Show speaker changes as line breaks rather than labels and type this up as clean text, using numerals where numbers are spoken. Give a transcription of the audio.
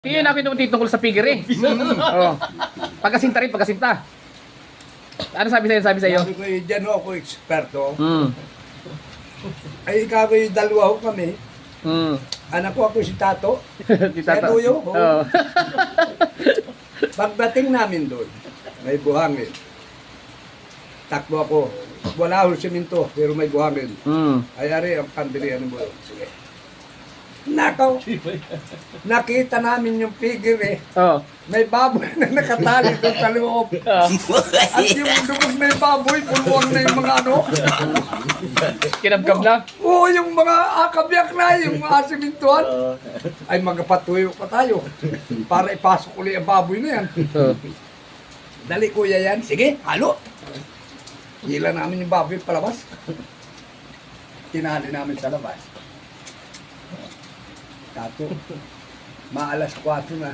Yun ako yung tungkol sa figure eh. Oh. Pagkasinta rin, pagkasinta. Ano sabi sa'yo?
Sabi ko, dyan ho ako eksperto.
Mm.
Ay, ikaw yung dalawa ho kami.
Mm.
Anak ko ako si Tato.
Si Tata.
Kaya tuyo ho.
Oh.
Pagdating namin doon, may buhangin. Takbo ako. Wala ho siminto, pero may buhangin.
Mm.
Ay, ari, ang pandirian mo. Sige. Nakaw. Nakita namin yung figure eh.
Oh.
May baboy na nakatali doon sa loob. At yung lumog na yung baboy, puluwang na yung mga ano.
Kinabkab na.
Oo, yung mga akabiyak na, yung mga simintuan. Ay, magpatuyo pa tayo. Para ipasok ulit ang baboy na yan.
Oh.
Dali kuya yan. Sige, halo. Hila namin yung baboy palabas. Tinali namin sa labas. Tato, maalas 4 na.